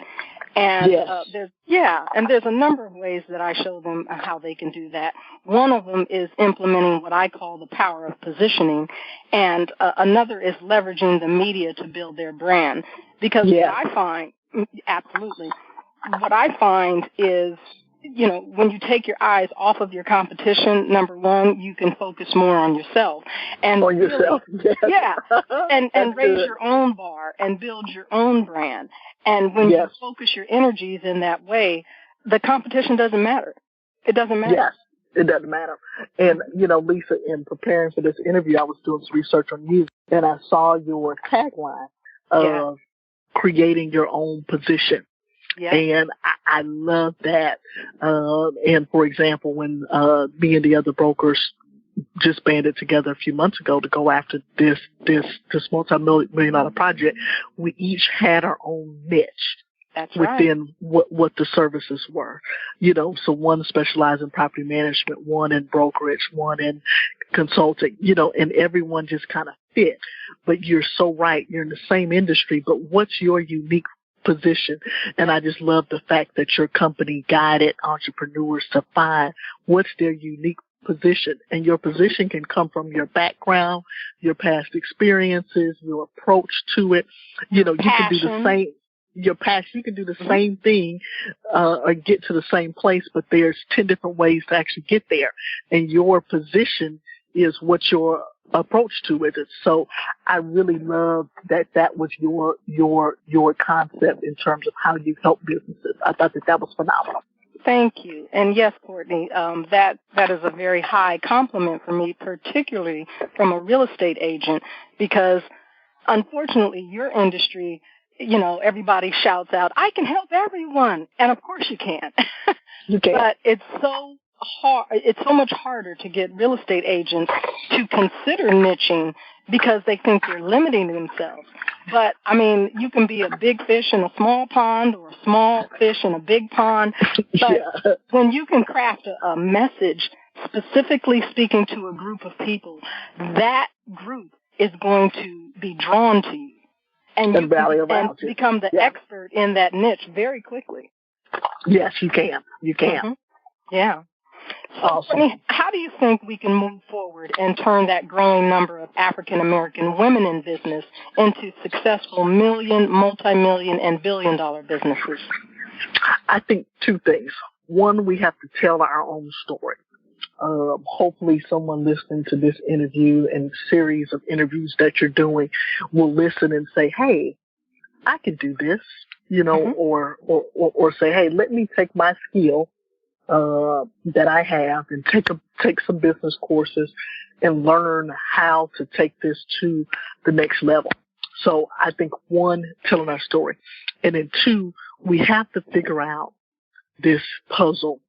And there's a number of ways that I show them how they can do that. One of them is implementing what I call the power of positioning, and another is leveraging the media to build their brand. Because what I find, absolutely, what I find is, you know, when you take your eyes off of your competition, number one, you can focus more on yourself. And on yourself, and raise your own bar and build your own brand. And when you focus your energies in that way, the competition doesn't matter. It doesn't matter. Yes, it doesn't matter. And, you know, Lisa, in preparing for this interview, I was doing some research on you, and I saw your tagline of creating your own position. Yeah. And I love that. And for example, when me and the other brokers just banded together a few months ago to go after this multi-million-dollar project, we each had our own niche. That's within what the services were. You know, so one specialized in property management, one in brokerage, one in consulting, you know, and everyone just kind of fit. But you're so right. You're in the same industry, but what's your unique position? And I just love the fact that your company guided entrepreneurs to find what's their unique position. And your position can come from your background, your past experiences, your approach to it. You know, you can do the same. Your passion, you can do the same thing or get to the same place, but there's 10 different ways to actually get there. And your position is what your approach to it is. So I really love that was your concept in terms of how you help businesses. I thought that was phenomenal. Thank you. And yes, Courtney, that is a very high compliment for me, particularly from a real estate agent, because unfortunately your industry, you know, everybody shouts out, I can help everyone. And of course you can. You can. But it's so hard. It's so much harder to get real estate agents to consider niching because they think they're limiting themselves. But, I mean, you can be a big fish in a small pond or a small fish in a big pond. But when you can craft a message specifically speaking to a group of people, that group is going to be drawn to you. And you can become the expert in that niche very quickly. Yes, you can. You can. Mm-hmm. Yeah. So, awesome. Courtney, how do you think we can move forward and turn that growing number of African-American women in business into successful million, multi-million, and billion-dollar businesses? I think two things. One, we have to tell our own story. Hopefully someone listening to this interview and series of interviews that you're doing will listen and say, hey, I can do this, you know, or say, hey, let me take my skill that I have and take some business courses and learn how to take this to the next level. So I think, one, telling our story, and then two, we have to figure out this puzzle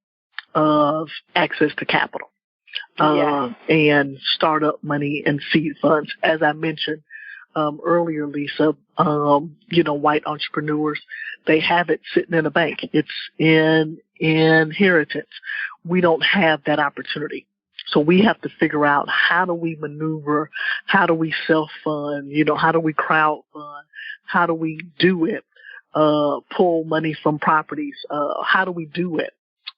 of access to capital, and startup money and seed funds. As I mentioned earlier, Lisa, white entrepreneurs, they have it sitting in a bank. It's in inheritance. We don't have that opportunity. So we have to figure out, how do we maneuver, how do we self-fund, how do we crowdfund, how do we do it, pull money from properties, how do we do it,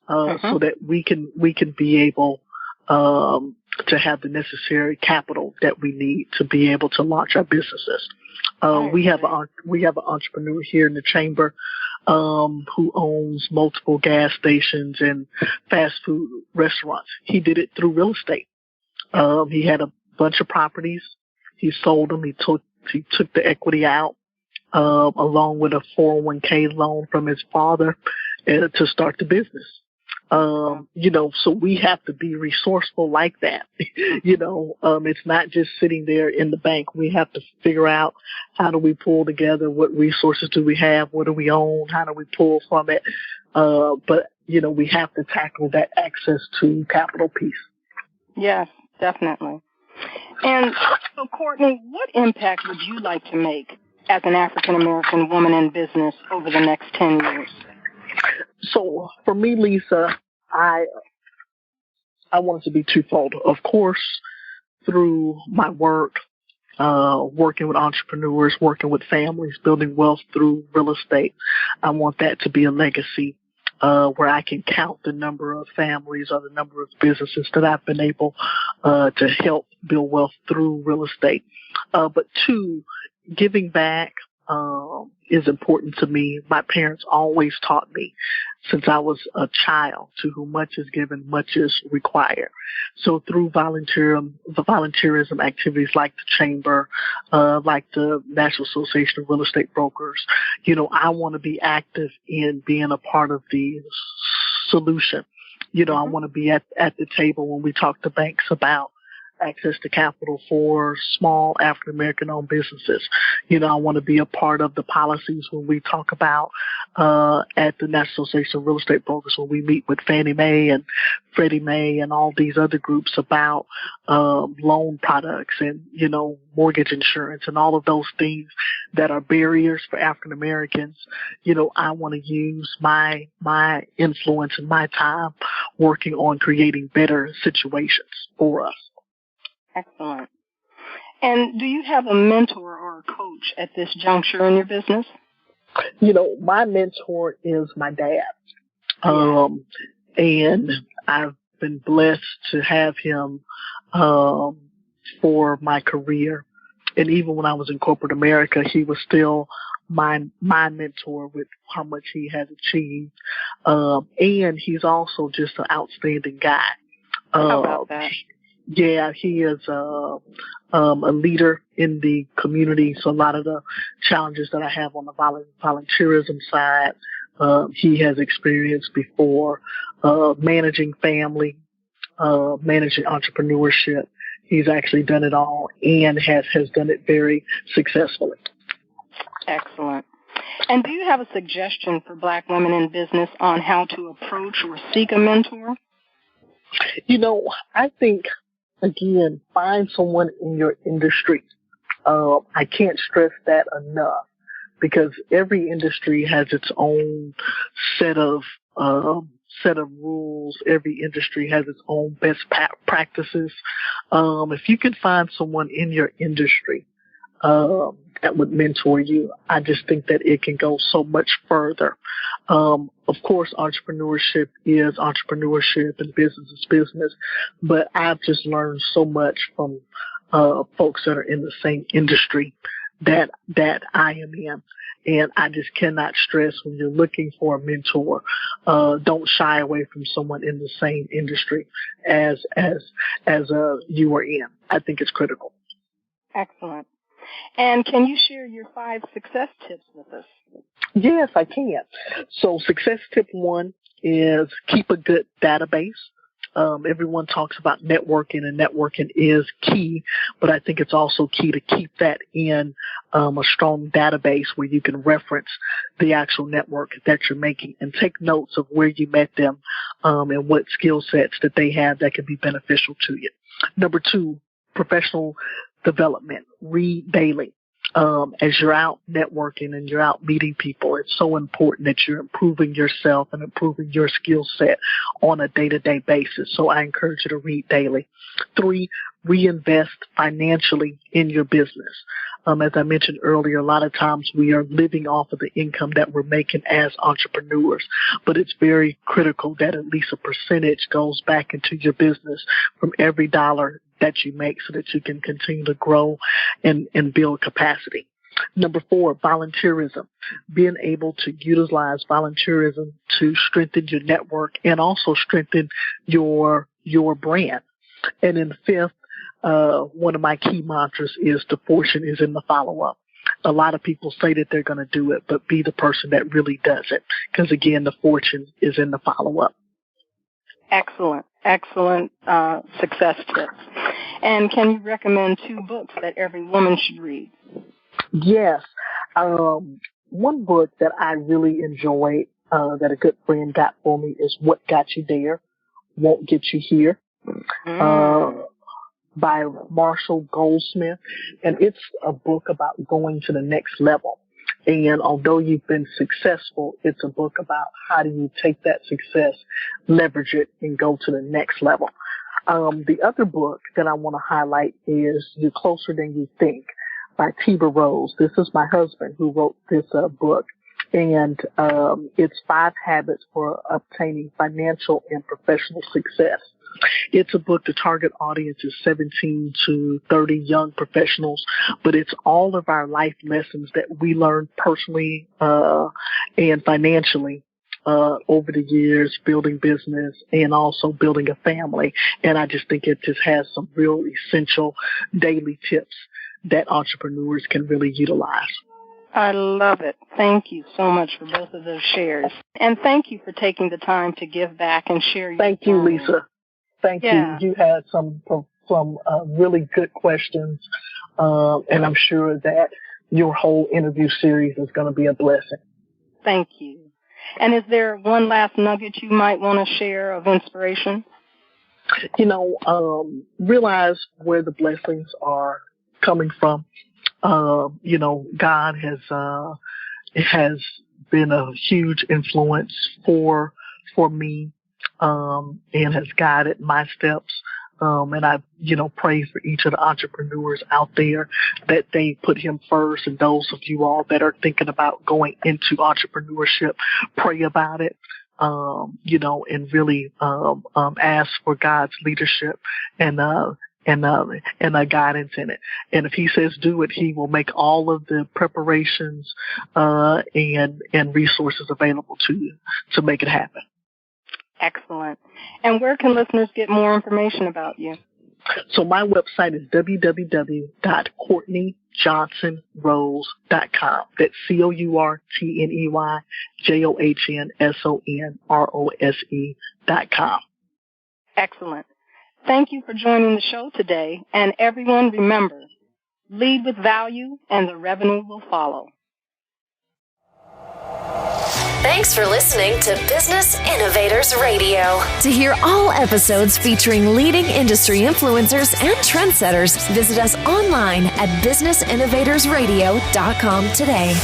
so that we can be able to have the necessary capital that we need to be able to launch our businesses. We have an entrepreneur here in the chamber who owns multiple gas stations and fast food restaurants. He did it through real estate. He had a bunch of properties. He sold them. He took the equity out, along with a 401k loan from his father, to start the business. So we have to be resourceful like that. It's not just sitting there in the bank. We have to figure out, how do we pull together, what resources do we have, what do we own, how do we pull from it. But we have to tackle that access to capital piece. Yes, definitely. And so, Courtney, what impact would you like to make as an African-American woman in business over the next 10 years? So for me, Lisa, I want it to be twofold. Of course, through my work, working with entrepreneurs, working with families, building wealth through real estate, I want that to be a legacy, where I can count the number of families or the number of businesses that I've been able to help build wealth through real estate. But two, giving back is important to me. My parents always taught me, since I was a child, to whom much is given, much is required. So through volunteerism activities like the Chamber, like the National Association of Real Estate Brokers, I want to be active in being a part of the solution. I want to be at the table when we talk to banks about access to capital for small African-American owned businesses. I want to be a part of the policies when we talk about at the National Association of Real Estate Brokers, when we meet with Fannie Mae and Freddie Mae and all these other groups about loan products and, mortgage insurance and all of those things that are barriers for African-Americans. I want to use my influence and my time working on creating better situations for us. Excellent. And do you have a mentor or a coach at this juncture in your business? My mentor is my dad. And I've been blessed to have him for my career. And even when I was in corporate America, he was still my mentor with how much he has achieved. And he's also just an outstanding guy. How about that? Yeah, he is a leader in the community. So a lot of the challenges that I have on the volunteerism side, he has experienced before, managing family, managing entrepreneurship. He's actually done it all and has done it very successfully. Excellent. And do you have a suggestion for Black women in business on how to approach or seek a mentor? I think, again, find someone in your industry. I can't stress that enough, because every industry has its own set of rules. Every industry has its own best practices. If you can find someone in your industry that would mentor you, I just think that it can go so much further. Of course, entrepreneurship is entrepreneurship and business is business, but I've just learned so much from folks that are in the same industry that I am in. And I just cannot stress, when you're looking for a mentor, don't shy away from someone in the same industry as you are in. I think it's critical. Excellent. And can you share your 5 success tips with us? Yes, I can. So success tip 1 is keep a good database. Everyone talks about networking, and networking is key, but I think it's also key to keep that in a strong database where you can reference the actual network that you're making and take notes of where you met them and what skill sets that they have that can be beneficial to you. Number 2, professional development. Read daily. As you're out networking and you're out meeting people, it's so important that you're improving yourself and improving your skill set on a day-to-day basis. So I encourage you to read daily. 3, reinvest financially in your business. As I mentioned earlier, a lot of times we are living off of the income that we're making as entrepreneurs, but it's very critical that at least a percentage goes back into your business from every dollar that you make so that you can continue to grow and build capacity. Number 4, volunteerism. Being able to utilize volunteerism to strengthen your network and also strengthen your brand. And then 5th, one of my key mantras is the fortune is in the follow-up. A lot of people say that they're going to do it, but be the person that really does it. Because again, the fortune is in the follow-up. Excellent success tips. And can you recommend 2 books that every woman should read? Yes. One book that I really enjoyed that a good friend got for me is What Got You There Won't Get You Here by Marshall Goldsmith. And it's a book about going to the next level. And although you've been successful, it's a book about how do you take that success, leverage it, and go to the next level. The other book that I want to highlight is You're Closer Than You Think by Tiba Rose. This is my husband who wrote this book. And it's 5 habits for obtaining financial and professional success. It's a book, the target audience is 17 to 30 young professionals, but it's all of our life lessons that we learned personally and financially over the years, building business and also building a family. And I just think it just has some real essential daily tips that entrepreneurs can really utilize. I love it. Thank you so much for both of those shares. And thank you for taking the time to give back and share your Thank you, Lisa. Thank you. You had some really good questions, and I'm sure that your whole interview series is going to be a blessing. Thank you. And is there one last nugget you might want to share of inspiration? Realize where the blessings are coming from. God has been a huge influence for me. And has guided my steps. And I, pray for each of the entrepreneurs out there that they put him first. And those of you all that are thinking about going into entrepreneurship, pray about it, and really ask for God's leadership and a guidance in it. And if he says do it, he will make all of the preparations and resources available to you to make it happen. Excellent. And where can listeners get more information about you? So my website is www.CourtneyJohnsonRose.com. That's CourtneyJohnsonRose.com. Excellent. Thank you for joining the show today. And everyone, remember, lead with value and the revenue will follow. Thanks for listening to Business Innovators Radio. To hear all episodes featuring leading industry influencers and trendsetters, visit us online at businessinnovatorsradio.com today.